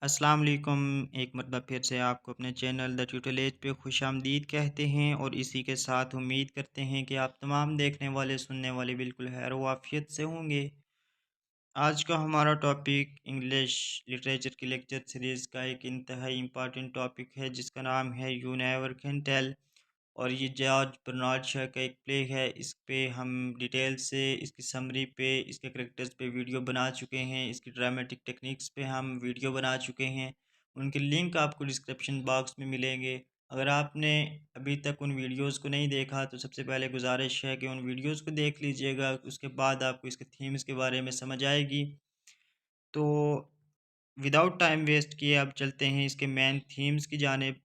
अस्सलाम वालेकुम। एक मरतबा फिर से आपको अपने चैनल द ट्यूटोरियल एज पे खुशामदीद कहते हैं और इसी के साथ उम्मीद करते हैं कि आप तमाम देखने वाले सुनने वाले बिल्कुल खैर वाफियत से होंगे। आज का हमारा टॉपिक इंग्लिश लिटरेचर की लेक्चर सीरीज़ का एक इंतहाई इम्पॉर्टेंट टॉपिक है जिसका नाम है यू नेवर कैन टेल। और ये जॉर्ज बर्नार्ड शॉ का एक प्ले है। इस पे हम डिटेल से इसकी समरी पे, इसके करैक्टर्स पे वीडियो बना चुके हैं, इसकी ड्रामेटिक टेक्निक्स पे हम वीडियो बना चुके हैं। उनके लिंक आपको डिस्क्रिप्शन बॉक्स में मिलेंगे। अगर आपने अभी तक उन वीडियोज़ को नहीं देखा तो सबसे पहले गुजारिश है कि उन वीडियोज़ को देख लीजिएगा, उसके बाद आपको इसके थीम्स के बारे में समझ आएगी। तो विदाउट टाइम वेस्ट किए अब चलते हैं इसके मेन थीम्स की जानिब।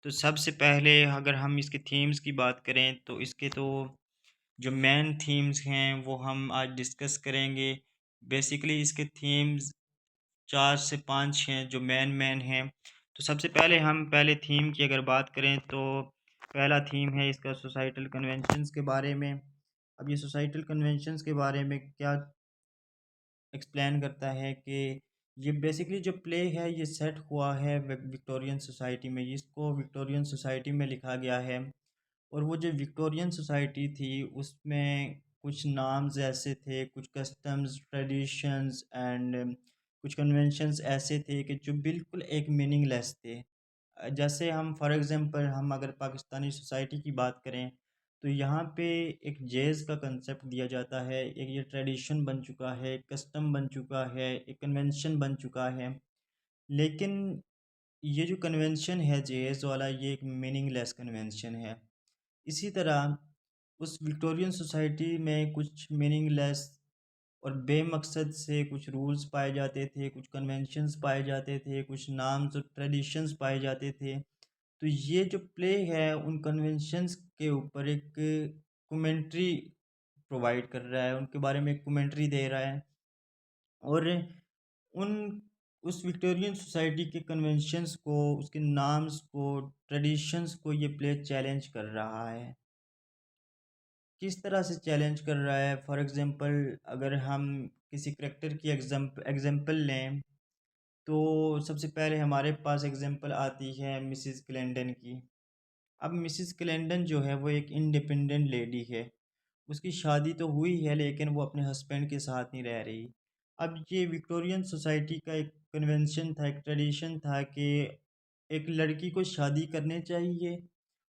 तो सबसे पहले अगर हम इसके थीम्स की बात करें तो इसके तो जो मेन थीम्स हैं वो हम आज डिस्कस करेंगे। बेसिकली इसके थीम्स 4 से 5 हैं जो मेन हैं। तो सबसे पहले हम पहले थीम की अगर बात करें तो पहला थीम है इसका सोसाइटल कन्वेंशंस के बारे में। अब ये सोसाइटल कन्वेंशंस के बारे में क्या एक्सप्लेन करता है कि ये बेसिकली जो प्ले है ये सेट हुआ है विक्टोरियन सोसाइटी में। इसको विक्टोरियन सोसाइटी में लिखा गया है और वो जो विक्टोरियन सोसाइटी थी उसमें कुछ नाम्स ऐसे थे, कुछ कस्टम्स, ट्रेडिशंस एंड कुछ कन्वेंशंस ऐसे थे कि जो बिल्कुल एक मीनिंगलेस थे। जैसे हम फॉर एग्ज़ाम्पल हम अगर पाकिस्तानी सोसाइटी की बात करें, तो यहाँ पे एक जैज़ का कंसेप्ट दिया जाता है, एक ये ट्रेडिशन बन चुका है, एक कस्टम बन चुका है, एक कन्वेंशन बन चुका है। लेकिन ये जो कन्वेंशन है जैज़ वाला, ये एक मीनिंगलेस कन्वेंशन है। इसी तरह उस विक्टोरियन सोसाइटी में कुछ मीनिंगलेस और बेमकसद से कुछ रूल्स पाए जाते थे, कुछ कन्वेंशंस पाए जाते थे, कुछ नाम्स और ट्रेडिशंस पाए जाते थे। तो ये जो प्ले है उन कन्वेंशंस के ऊपर एक कमेंट्री प्रोवाइड कर रहा है, उनके बारे में एक कमेंट्री दे रहा है। और उन उस विक्टोरियन सोसाइटी के कन्वेंशंस को, उसके नाम्स को, ट्रेडिशंस को ये प्ले चैलेंज कर रहा है। किस तरह से चैलेंज कर रहा है? फॉर एग्ज़ाम्पल अगर हम किसी करैक्टर की एग्ज़ाम्पल लें, तो सबसे पहले हमारे पास एग्ज़ाम्पल आती है मिसेस क्लेंटन की। अब मिसेस क्लेंटन जो है वो एक इंडिपेंडेंट लेडी है। उसकी शादी तो हुई है लेकिन वो अपने हस्बैंड के साथ नहीं रह रही। अब ये विक्टोरियन सोसाइटी का एक कन्वेंशन था, एक ट्रेडिशन था कि एक लड़की को शादी करनी चाहिए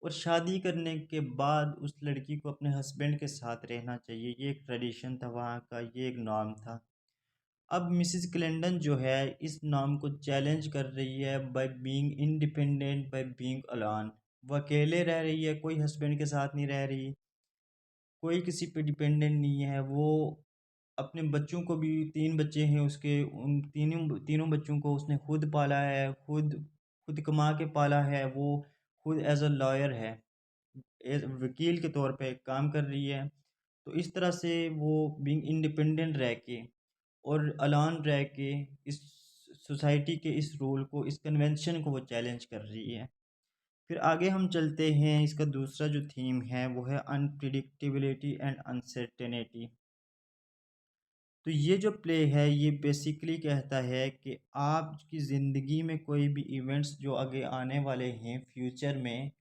और शादी करने के बाद उस लड़की को अपने हस्बैंड के साथ रहना चाहिए। ये एक ट्रेडिशन था वहाँ का, ये एक नॉर्म था। अब मिसेस क्लेंटन जो है इस नॉर्म को चैलेंज कर रही है by being independent, by being alone. वो अकेले रह रही है, कोई हस्बैंड के साथ नहीं रह रही, कोई किसी पे डिपेंडेंट नहीं है। वो अपने बच्चों को भी 3 बच्चे हैं उसके, उन तीनों तीनों बच्चों को उसने खुद पाला है, खुद खुद कमा के पाला है। वो खुद एज़ अ लॉयर है, एज़ वकील के तौर पे काम कर रही है। तो इस तरह से वो बीइंग इंडिपेंडेंट रह के और अलान रह के इस सोसाइटी के इस रूल को, इस कन्वेंशन को वो चैलेंज कर रही है। फिर आगे हम चलते हैं, इसका दूसरा जो थीम है वो है अनप्रिडिक्टेबिलिटी एंड अनसर्टेनिटी। तो ये जो प्ले है ये बेसिकली कहता है कि आपकी ज़िंदगी में कोई भी इवेंट्स जो आगे आने वाले हैं फ्यूचर में,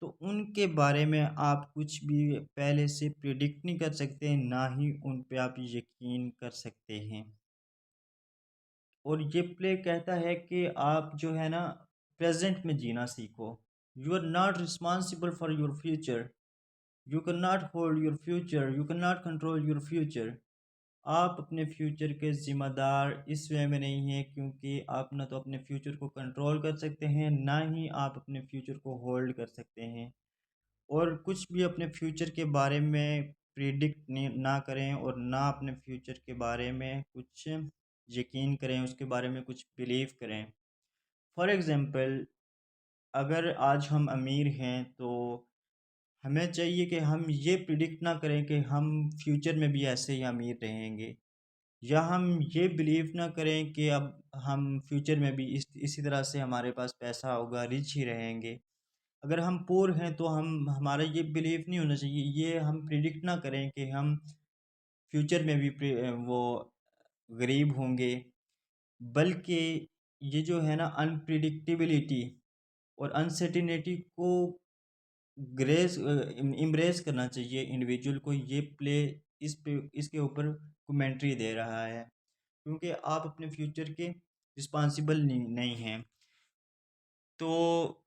तो उनके बारे में आप कुछ भी पहले से प्रिडिक्ट नहीं कर सकते, ना ही उन पे आप यकीन कर सकते हैं। और ये प्ले कहता है कि आप जो है ना प्रेजेंट में जीना सीखो। You are not responsible for your future, you can not hold your future, you can not control your future. आप अपने फ्यूचर के ज़िम्मेदार इस वे में नहीं हैं, क्योंकि आप ना तो अपने फ्यूचर को कंट्रोल कर सकते हैं, ना ही आप अपने फ्यूचर को होल्ड कर सकते हैं। और कुछ भी अपने फ्यूचर के बारे में प्रिडिक्ट ना करें और ना अपने फ्यूचर के बारे में कुछ यकीन करें, उसके बारे में कुछ बिलीव करें। फॉर एग्ज़ाम्पल अगर आज हम अमीर हैं तो हमें चाहिए कि हम ये प्रिडिक्ट ना करें कि हम फ्यूचर में भी ऐसे ही अमीर रहेंगे, या हम ये बिलीव ना करें कि अब हम फ्यूचर में भी इसी तरह से हमारे पास पैसा होगा, रिच ही रहेंगे। अगर हम पुअर हैं तो हम हमारा ये बिलीव नहीं होना चाहिए, ये हम प्रिडिक्ट ना करें कि हम फ्यूचर में भी वो गरीब होंगे। बल्कि ये जो है ना अनप्रिडिक्टेबिलिटी और अनसर्टेनिटी को इम्ब्रेस करना चाहिए इंडिविजुअल को। ये प्ले इस पे इसके ऊपर कमेंट्री दे रहा है, क्योंकि आप अपने फ्यूचर के रिस्पॉन्सिबल नहीं हैं। तो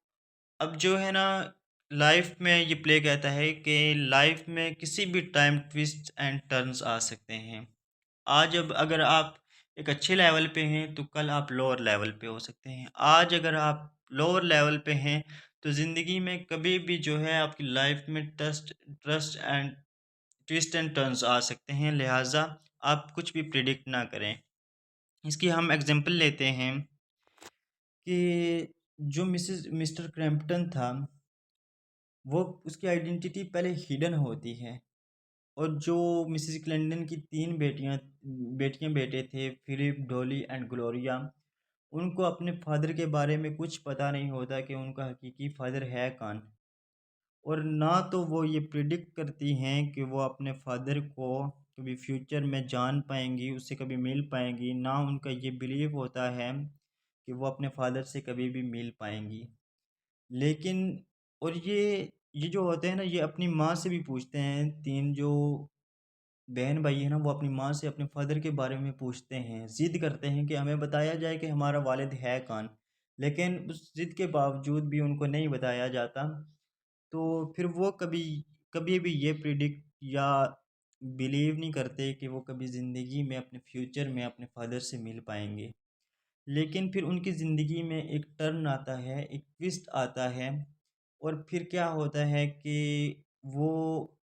अब जो है ना, लाइफ में ये प्ले कहता है कि लाइफ में किसी भी टाइम ट्विस्ट एंड टर्न्स आ सकते हैं। आज अब अगर आप एक अच्छे लेवल पे हैं तो कल आप लोअर लेवल पे हो सकते हैं। आज अगर आप लोअर लेवल पे हैं तो ज़िंदगी में कभी भी जो है आपकी लाइफ में trust trust and twist and turns आ सकते हैं। लिहाजा आप कुछ भी प्रिडिक्ट ना करें। इसकी हम एग्जांपल लेते हैं कि जो मिसेस मिस्टर क्रैम्पटन था, वो उसकी आइडेंटिटी पहले हिडन होती है। और जो मिसेस क्लेंटन की 3 बेटियाँ बेटे थे, फिलिप, डॉली एंड ग्लोरिया, उनको अपने फादर के बारे में कुछ पता नहीं होता कि उनका हकीकी फादर है कौन। और ना तो वो ये प्रिडिक्ट करती हैं कि वो अपने फादर को कभी फ्यूचर में जान पाएँगी, उससे कभी मिल पाएँगी, ना उनका ये बिलीव होता है कि वो अपने फादर से कभी भी मिल पाएँगी। लेकिन और ये जो होते हैं ना, ये अपनी माँ से भी पूछते हैं। 3 जो बहन-भाई हैं ना, वो अपनी माँ से अपने फ़ादर के बारे में पूछते हैं, ज़िद करते हैं कि हमें बताया जाए कि हमारा वालिद है कौन? लेकिन उस ज़िद के बावजूद भी उनको नहीं बताया जाता। तो फिर वो कभी कभी भी ये प्रिडिक्ट या बिलीव नहीं करते कि वो कभी ज़िंदगी में अपने फ्यूचर में अपने फ़ादर से मिल पाएँगे। लेकिन फिर उनकी ज़िंदगी में एक टर्न आता है, एक ट्विस्ट आता है। और फिर क्या होता है कि वो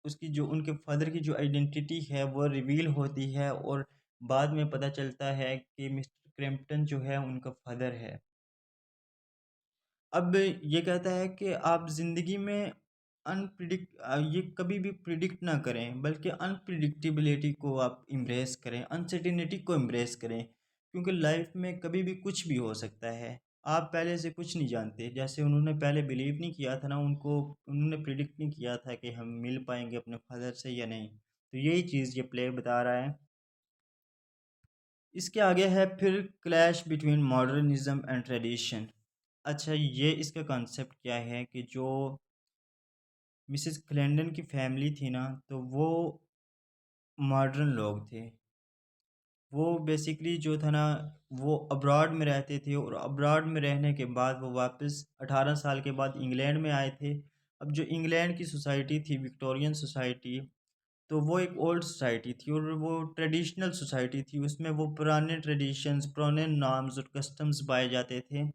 उसकी जो उनके फ़ादर की जो आइडेंटिटी है वो रिवील होती है, और बाद में पता चलता है कि मिस्टर क्रैम्पटन जो है उनका फ़ादर है। अब ये कहता है कि आप ज़िंदगी में ये कभी भी प्रिडिक्ट ना करें, बल्कि अनप्रिडिक्टेबिलिटी को आप एम्ब्रेस करें, अनसर्टेनिटी को एम्ब्रेस करें, क्योंकि लाइफ में कभी भी कुछ भी हो सकता है। आप पहले से कुछ नहीं जानते। जैसे उन्होंने पहले बिलीव नहीं किया था ना, उन्होंने प्रिडिक्ट नहीं किया था कि हम मिल पाएँगे अपने फादर से या नहीं। तो यही चीज़ ये प्ले बता रहा है। इसके आगे है फिर clash between modernism and tradition. अच्छा, ये इसका कॉन्सेप्ट क्या है कि जो मिसेस क्लेंडन की फैमिली थी ना, तो वो मॉडर्न लोग थे। वो बेसिकली जो था ना, वो अब्रॉड में रहते थे, और अब्रॉड में रहने के बाद वो वापस 18 साल के बाद इंग्लैंड में आए थे। अब जो इंग्लैंड की सोसाइटी थी, विक्टोरियन सोसाइटी, तो वो एक ओल्ड सोसाइटी थी और वो ट्रेडिशनल सोसाइटी थी। उसमें वो पुराने ट्रेडिशंस, पुराने नॉर्म्स और कस्टम्स पाए जाते थे।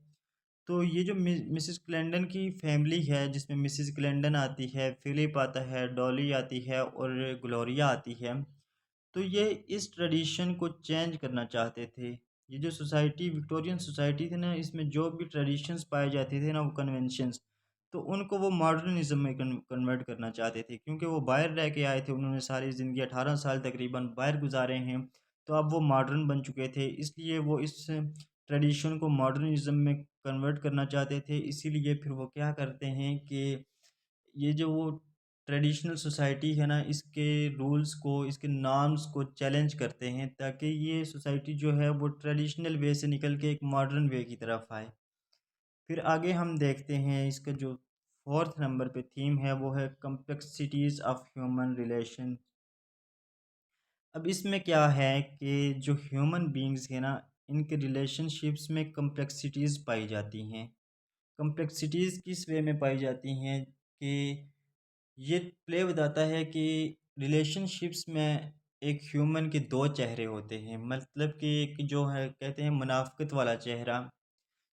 तो ये जो मिसेस क्लेंडन की फैमिली है, जिसमें मिसेस क्लेंडन आती है, फिलिप आता है, डॉली आती है और ग्लोरिया आती है, तो ये इस ट्रेडिशन को चेंज करना चाहते थे। ये जो सोसाइटी, विक्टोरियन सोसाइटी थी ना, इसमें जो भी ट्रेडिशंस पाए जाते थे ना, वो कन्वेंशंस, तो उनको वो मॉडर्निज़्म में कन्वर्ट करना चाहते थे, क्योंकि वो बाहर रह के आए थे। उन्होंने सारी ज़िंदगी 18 साल तकरीबन बाहर गुज़ारे हैं, तो अब वो मॉडर्न बन चुके थे। इसलिए वो इस ट्रेडिशन को मॉडर्निज़्म में कन्वर्ट करना चाहते थे। इसीलिए फिर वो क्या करते हैं कि ये जो वो ट्रेडिशनल सोसाइटी है ना, इसके रूल्स को, इसके नॉर्म्स को चैलेंज करते हैं, ताकि ये सोसाइटी जो है वो ट्रेडिशनल वे से निकल के एक मॉडर्न वे की तरफ आए। फिर आगे हम देखते हैं, इसका जो 4th नंबर पे थीम है वो है कॉम्प्लेक्सिटीज़ ऑफ ह्यूमन रिलेशन। अब इसमें क्या है कि जो ह्यूमन बीइंग्स है ना, इनके रिलेशनशिप्स में कॉम्प्लेक्सिटीज़ पाई जाती हैं। कॉम्प्लेक्सिटीज़ किस वे में पाई जाती हैं कि ये प्ले बताता है कि रिलेशनशिप्स में एक ह्यूमन के 2 चेहरे होते हैं। मतलब कि एक जो है कहते हैं मुनाफ़िक़त वाला चेहरा,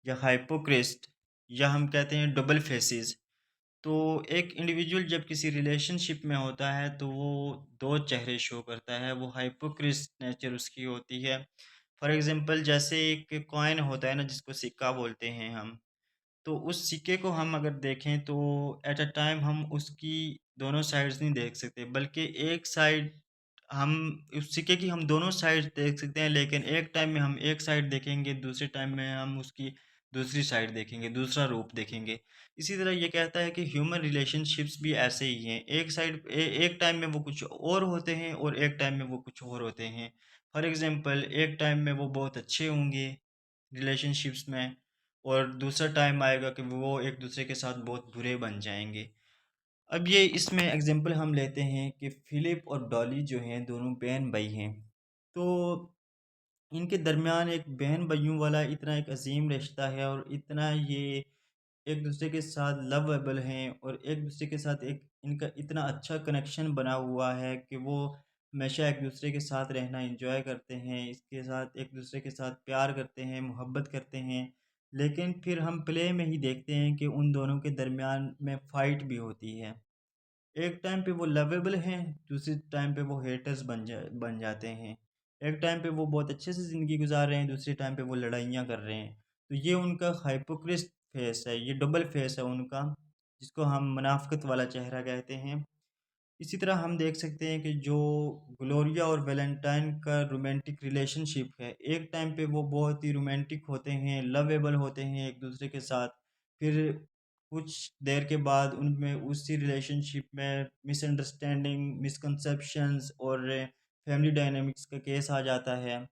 या हाइपोक्रिस्ट, या हम कहते हैं डबल फेसेस। तो एक इंडिविजुअल जब किसी रिलेशनशिप में होता है तो वो 2 चेहरे शो करता है, वो हाइपोक्रिस्ट नेचर उसकी होती है। फॉर एग्ज़ाम्पल, जैसे एक कॉइन होता है ना, जिसको सिक्का बोलते हैं हम। तो उस सिक्के को हम अगर देखें तो एट अ टाइम हम उसकी दोनों साइड्स नहीं देख सकते, बल्कि एक साइड हम उस सिक्के की हम दोनों साइड देख सकते हैं, लेकिन एक टाइम में हम एक साइड देखेंगे, दूसरे टाइम में हम उसकी दूसरी साइड देखेंगे, दूसरा रूप देखेंगे। इसी तरह ये कहता है कि ह्यूमन रिलेशनशिप्स भी ऐसे ही हैं। एक टाइम में वो कुछ और होते हैं और एक टाइम में वो कुछ और होते हैं। फॉर एग्ज़ाम्पल, एक टाइम में वो बहुत अच्छे होंगे, रिलेशनशिप्स में, और दूसरा टाइम आएगा कि वो एक दूसरे के साथ बहुत बुरे बन जाएंगे। अब ये इसमें एग्जांपल हम लेते हैं कि फ़िलिप और डॉली जो हैं दोनों बहन-भाई हैं। तो इनके दरमियान एक बहन-भाइयों वाला इतना एक अज़ीम रिश्ता है और इतना ये एक दूसरे के साथ लवेबल हैं और एक दूसरे के साथ एक इनका इतना अच्छा कनेक्शन बना हुआ है कि वो हमेशा एक दूसरे के साथ रहना एंजॉय करते हैं, इसके साथ एक दूसरे के साथ प्यार करते हैं, मोहब्बत करते हैं। लेकिन फिर हम प्ले में ही देखते हैं कि उन दोनों के दरमियान में फ़ाइट भी होती है। एक टाइम पे वो लवेबल हैं, दूसरे टाइम पे वो हेटर्स बन जाते हैं। एक टाइम पे वो बहुत अच्छे से ज़िंदगी गुज़ार रहे हैं, दूसरे टाइम पे वो लड़ाइयाँ कर रहे हैं। तो ये उनका हाइपोक्रिस्ट फेस है, ये डबल फेस है उनका, जिसको हम मुनाफ़िक़त वाला चेहरा कहते हैं। इसी तरह हम देख सकते हैं कि जो ग्लोरिया और वैलेंटाइन का रोमांटिक रिलेशनशिप है, एक टाइम पे वो बहुत ही रोमांटिक होते हैं, लवेबल होते हैं एक दूसरे के साथ। फिर कुछ देर के बाद उनमें उसी रिलेशनशिप में मिसअंडरस्टैंडिंग, मिसकंसेप्शंस और फैमिली डायनामिक्स का केस आ जाता है।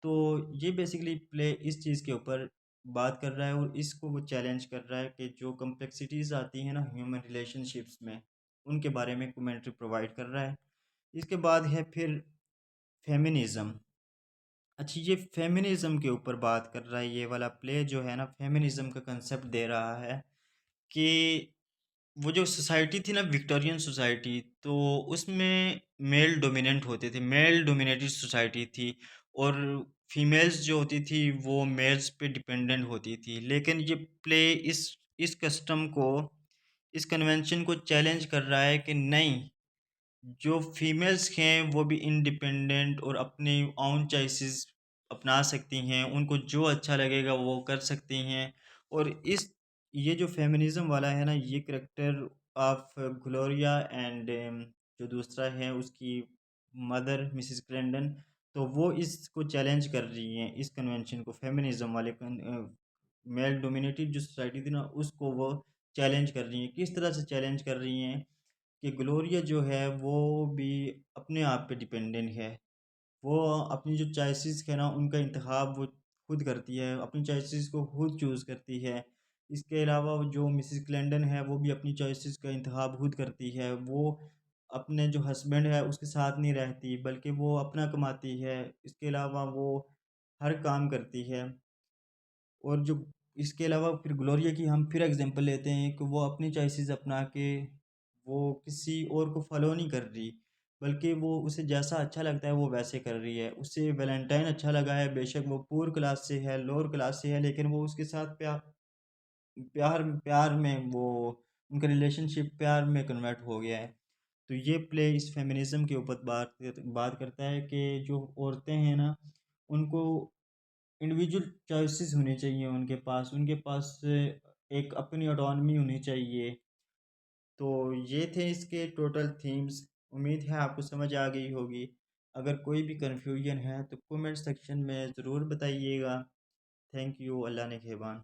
तो ये बेसिकली प्ले इस चीज़ के ऊपर बात कर रहा है और इसको वो चैलेंज कर रहा है कि जो कॉम्प्लेक्सिटीज़ आती हैं ना ह्यूमन रिलेशनशिप्स में, उनके बारे में कमेंट्री प्रोवाइड कर रहा है। इसके बाद है फिर फेमिनिज़्म। अच्छा, ये फेमिनिज़्म के ऊपर बात कर रहा है, ये वाला प्ले जो है ना फेमिनिज़्म का कंसेप्ट दे रहा है कि वो जो सोसाइटी थी ना विक्टोरियन सोसाइटी, तो उसमें मेल डोमिनेंट होते थे, मेल डोमिनेटेड सोसाइटी थी और फीमेल्स जो होती थी वो मेल्स पे डिपेंडेंट होती थी। लेकिन ये प्ले इस कस्टम को, इस कन्वेंशन को चैलेंज कर रहा है कि नहीं, जो फीमेल्स हैं वो भी इंडिपेंडेंट और अपनी ओन चॉइसेस अपना सकती हैं, उनको जो अच्छा लगेगा वो कर सकती हैं। और इस ये जो फेमिनिज़्म वाला है ना, ये करैक्टर ऑफ ग्लोरिया एंड जो दूसरा है उसकी मदर मिसेस क्रेंडन, तो वो इसको चैलेंज कर रही हैं, इस कन्वेंशन को, फेमिनिज़्म वाले मेल डोमिनेटेड जो सोसाइटी थी ना उसको वो चैलेंज कर रही हैं। किस तरह से चैलेंज कर रही हैं कि ग्लोरिया जो है वो भी अपने आप पे डिपेंडेंट है। वो अपनी जो चॉइसेस है ना उनका इंतखाब वो खुद करती है, अपनी चॉइसेस को खुद चूज़ करती है। इसके अलावा वो जो मिसेस क्लेंडन है वो भी अपनी चॉइसेस का इंतखाब खुद करती है। वो अपने जो हस्बैंड है उसके साथ नहीं रहती बल्कि वो अपना कमाती है। इसके अलावा वो हर काम करती है। और जो इसके अलावा फिर ग्लोरिया की हम फिर एग्जांपल लेते हैं कि वो अपनी चॉइसेस अपना के वो किसी और को फॉलो नहीं कर रही, बल्कि वो उसे जैसा अच्छा लगता है वो वैसे कर रही है। उसे वैलेंटाइन अच्छा लगा है, बेशक वो पुअर क्लास से है, लोअर क्लास से है, लेकिन वो उसके साथ प्यार प्यार में वो उनका रिलेशनशिप प्यार में कन्वर्ट हो गया है। तो ये प्ले इस फेमिनिज़्म के ऊपर बात करता है कि जो औरतें हैं ना, उनको इंडिविजुअल चॉइसेस होनी चाहिए उनके पास एक अपनी ऑटोनॉमी होनी चाहिए। तो ये थे इसके टोटल थीम्स। उम्मीद है आपको समझ आ गई होगी। अगर कोई भी कन्फ्यूजन है तो कमेंट सेक्शन में ज़रूर बताइएगा। Thank you. अल्लाह ने खेबान।